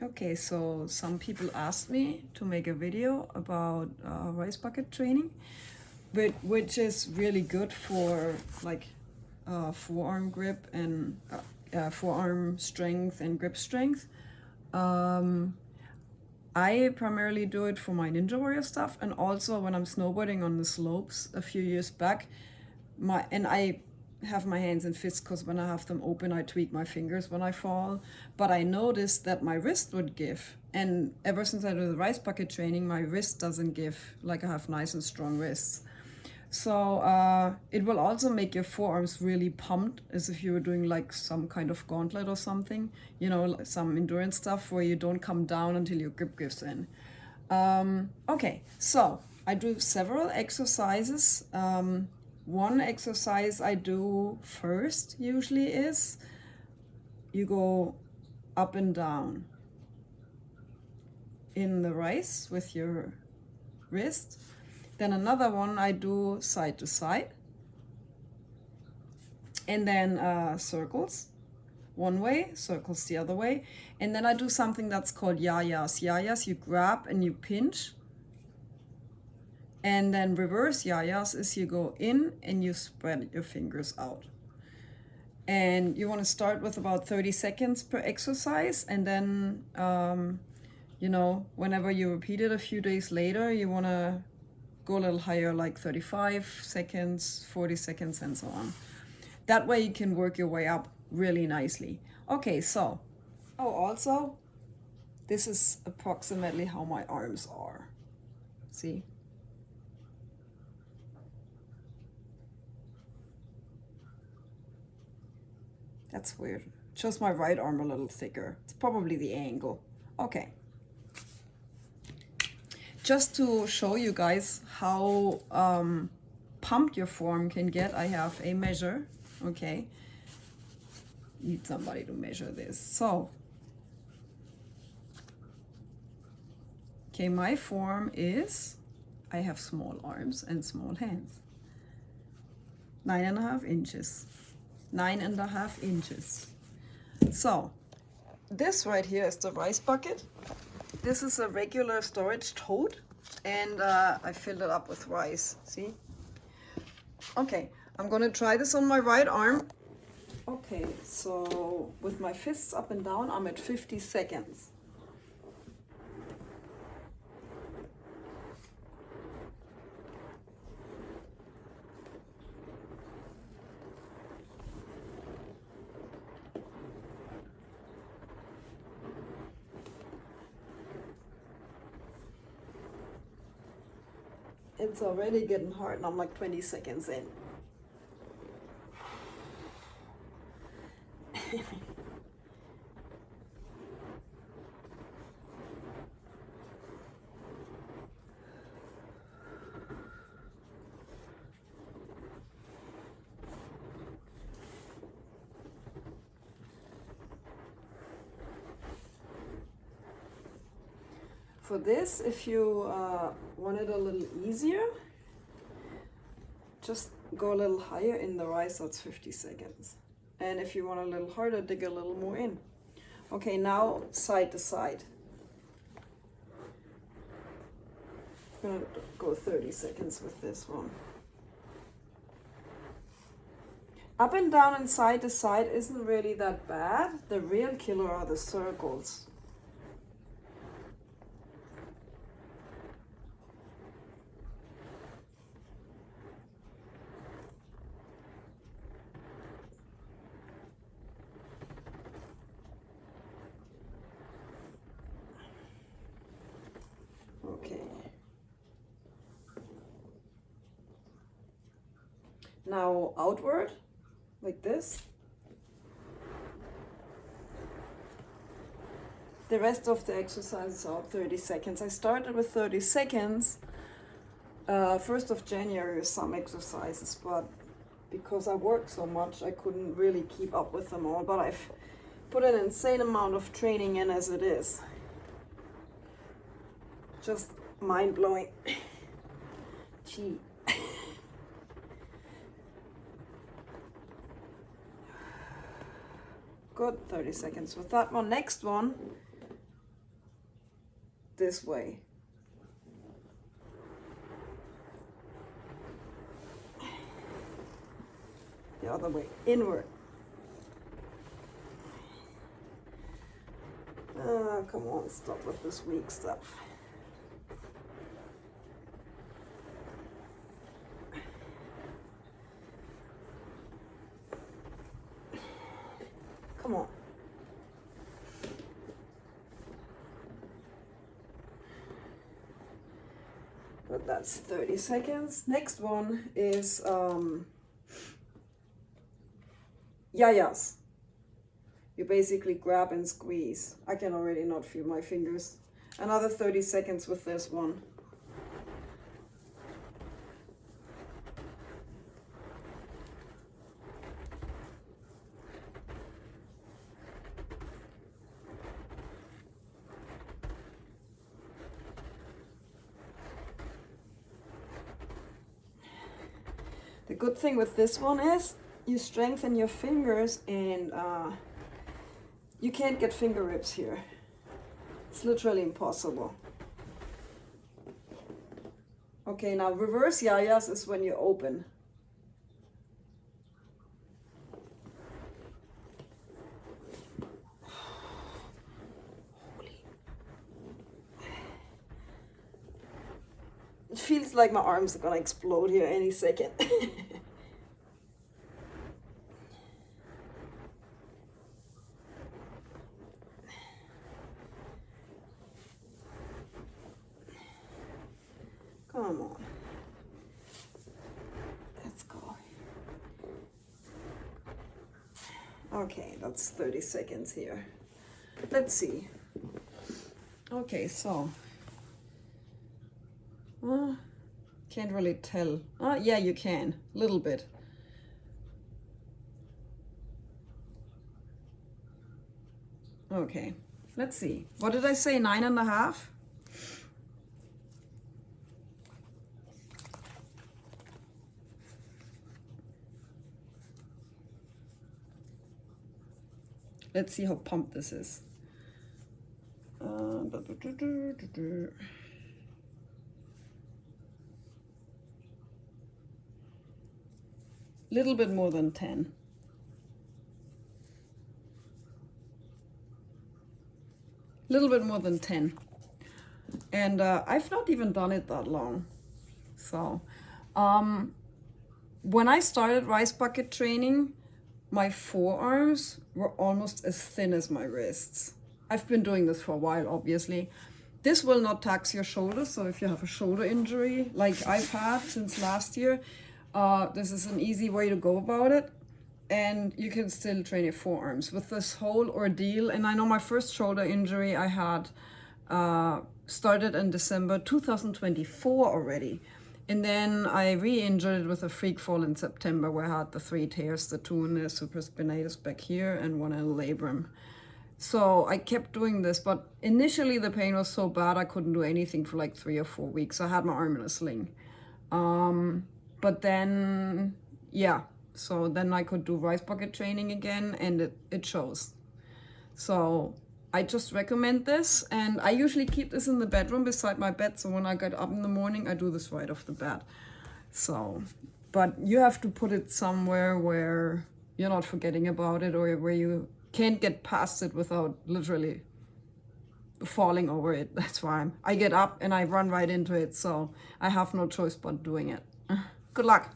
Okay, so some people asked me to make a video about rice bucket training, which is really good for like forearm grip and forearm strength and grip strength. I primarily do it for my Ninja Warrior stuff, and also when I'm snowboarding on the slopes a few years back, I have my hands and fists because when I have them open, I tweak my fingers when I fall. But I noticed that my wrist would give, and ever since I do the rice bucket training, my wrist doesn't give. Like I have nice and strong wrists. So it will also make your forearms really pumped, as if you were doing like some kind of gauntlet or something, you know, some endurance stuff where you don't come down until your grip gives in. Okay, so I do several exercises. One exercise I do first usually is you go up and down in the rice with your wrist. Then another one I do side to side, and then circles one way, circles the other way, and then I do something that's called yayas. Yayas, you grab and you pinch, and then reverse yayas is you go in and you spread your fingers out. And you want to start with about 30 seconds per exercise, and then you know, whenever you repeat it a few days later, you want to go a little higher, like 35 seconds, 40 seconds, and so on. That way you can work your way up really nicely. Okay, so, also, this is approximately how my arms are. See? That's weird. Just my right arm a little thicker. It's probably the angle. Okay. Just to show you guys how pumped your forearm can get, I have a measure. Okay, need somebody to measure this. So, okay, my forearm is, I have small arms and small hands. 9.5 inches. 9.5 inches. So, this right here is the rice bucket. This is a regular storage tote, and I filled it up with rice, see? Okay, I'm gonna try this on my right arm. Okay, so with my fists up and down, I'm at 50 seconds. It's already getting hard and I'm like 20 seconds in. For this, if you want it a little easier, just go a little higher in the rice, that's 50 seconds. And if you want a little harder, dig a little more in. Okay, now side to side. I'm gonna go 30 seconds with this one. Up and down and side to side isn't really that bad. The real killer are the circles. Okay. Now outward, like this. The rest of the exercises are 30 seconds. I started with 30 seconds. 1st of January with some exercises, but because I work so much, I couldn't really keep up with them all. But I've put an insane amount of training in as it is. Just mind-blowing. Gee. Good, 30 seconds with that one. Next one, this way. The other way, inward. Come on, stop with this weak stuff. Come on. But that's 30 seconds. Next one is yayas. You basically grab and squeeze. I can already not feel my fingers. Another 30 seconds with this one. The good thing with this one is you strengthen your fingers and you can't get finger rips here. It's literally impossible. Okay, now reverse yayas is when you open. It feels like my arms are gonna explode here any second. Come on. Let's go. Okay, that's 30 seconds here. Let's see. Okay, so can't really tell. Yeah, you can, a little bit. Okay, let's see. What did I say, 9.5? Let's see how pumped this is. Little bit more than 10. Little bit more than 10. And I've not even done it that long. So when I started rice bucket training, my forearms were almost as thin as my wrists. I've been doing this for a while, obviously. This will not tax your shoulders, so if you have a shoulder injury like I've had since last year, this is an easy way to go about it. And you can still train your forearms with this whole ordeal. And I know my first shoulder injury I had started in December 2024 already. And then I re-injured it with a freak fall in September where I had the 3 tears, the 2 in the supraspinatus back here and 1 in the labrum. So I kept doing this, but initially the pain was so bad I couldn't do anything for like 3 or 4 weeks. I had my arm in a sling. But then, yeah, so then I could do rice bucket training again and it shows. So I just recommend this, and I usually keep this in the bedroom beside my bed, so when I get up in the morning I do this right off the bat. So, but you have to put it somewhere where you're not forgetting about it or where you can't get past it without literally falling over it. That's why I get up and I run right into it, so I have no choice but doing it. Good luck.